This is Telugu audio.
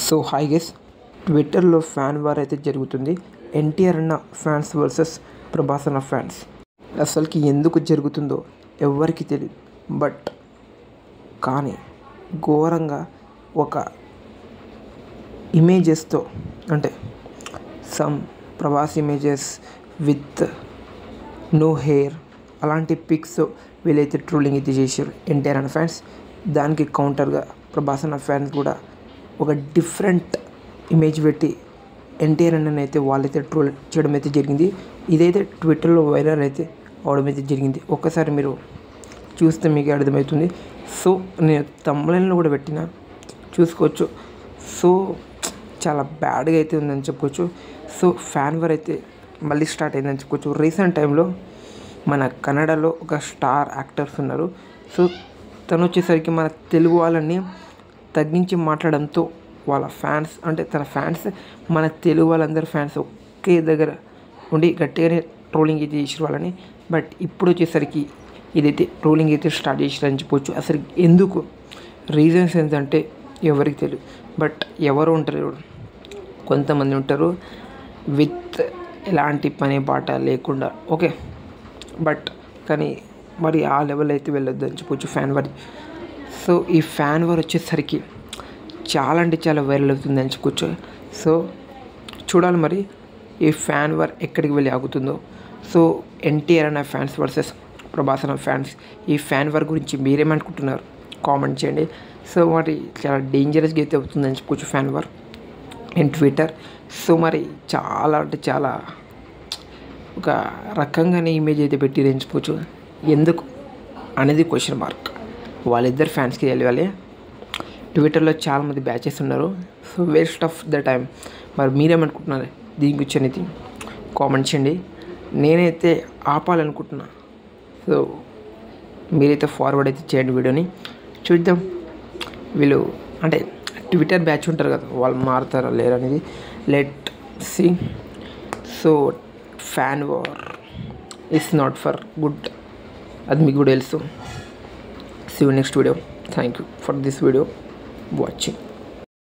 సో హాయ్ గైస్, ట్విట్టర్లో ఫ్యాన్ వార్ అయితే జరుగుతుంది. ఎన్టీఆర్ అన్న ఫ్యాన్స్ వర్సెస్ ప్రభాస్ అన్న ఫ్యాన్స్. అసలుకి ఎందుకు జరుగుతుందో ఎవరికి తెలియదు. బట్ కానీ ఘోరంగా ఒక ఇమేజెస్తో, అంటే some Prabhas images with no hair అలాంటి పిక్స్ వీళ్ళైతే ట్రోలింగ్ అయితే చేశారు ఎన్టీఆర్ అన్న ఫ్యాన్స్. దానికి కౌంటర్గా ప్రభాస్ అన్న ఫ్యాన్స్ కూడా ఒక డిఫరెంట్ ఇమేజ్ పెట్టి ఎన్టీఆర్ అన్నని అయితే వాళ్ళైతే ట్రోల్ చేయడం అయితే జరిగింది. ఇదైతే ట్విట్టర్లో వైరల్ అయితే అవడం అయితే జరిగింది. ఒక్కసారి మీరు చూస్తే మీకు అర్థమవుతుంది. సో నేను థంబ్నెయిల్లో కూడా పెట్టిన, చూసుకోవచ్చు. సో చాలా బ్యాడ్గా అయితే ఉందని చెప్పుకోవచ్చు. సో ఫ్యాన్ వార్ అయితే మళ్ళీ స్టార్ట్ అయిందని చెప్పుకోవచ్చు. రీసెంట్ టైంలో మన కన్నడలో ఒక స్టార్ యాక్టర్స్ ఉన్నారు. సో తను వచ్చేసరికి మన తెలుగు వాళ్ళని తగ్గించి మాట్లాడడంతో వాళ్ళ ఫ్యాన్స్, అంటే తన ఫ్యాన్స్, మన తెలుగు వాళ్ళందరూ ఫ్యాన్స్ ఒకే దగ్గర ఉండి గట్టిగానే ట్రోలింగ్ అయితే చేసారు వాళ్ళని. బట్ ఇప్పుడు వచ్చేసరికి ఇదైతే ట్రోలింగ్ అయితే స్టార్ట్ చేసారని చెప్పవచ్చు. అసలు ఎందుకు, రీజన్స్ ఏంటంటే ఎవరికి తెలియదు. బట్ ఎవరు ఉంటారు, కొంతమంది ఉంటారు విత్ ఎలాంటి పని పాట లేకుండా, ఓకే. బట్ కానీ మరి ఆ లెవెల్ అయితే వెళ్ళొద్దు అని చెప్పవచ్చు ఫ్యాన్ వార్. సో ఈ ఫ్యాన్ వార్ వచ్చేసరికి చాలా అంటే చాలా వైరల్ అవుతుంది అని చెప్పుకోవచ్చు. సో చూడాలి మరి ఈ ఫ్యాన్ వార్ ఎక్కడికి వెళ్ళి ఆగుతుందో. సో ఎన్టీఆర్ అనే ఫ్యాన్స్ వర్సెస్ ప్రభాస్ అనే ఫ్యాన్స్, ఈ ఫ్యాన్ వార్ గురించి మీరేమనుకుంటున్నారు కామెంట్ చేయండి. సో మరి చాలా డేంజరస్గా అయితే అవుతుందని చెప్పుకోవచ్చు fan war in Twitter. So మరి చాలా అంటే చాలా ఒక రకంగానే ఇమేజ్ అయితే పెట్టి ఎంచుకోవచ్చు. ఎందుకు అనేది క్వశ్చన్ మార్క్. వాళ్ళిద్దరు ఫ్యాన్స్కి తెలియాలి. ట్విట్టర్లో చాలామంది బ్యాచెస్ ఉన్నారు. So waste of the time. మరి మీరేమనుకుంటున్నారు దీని గురించి అనేది కామెంట్ చేయండి. నేనైతే ఆపాలనుకుంటున్నా. సో మీరైతే ఫార్వర్డ్ అయితే చేయండి వీడియోని, చూద్దాం. వీళ్ళు అంటే ట్విట్టర్ బ్యాచ్ ఉంటారు కదా, వాళ్ళు మారుతారా లేరు అనేది let see. So fan war is not for good, అది మీకు కూడా తెలుసు. See you next video. Thank you for this video watching.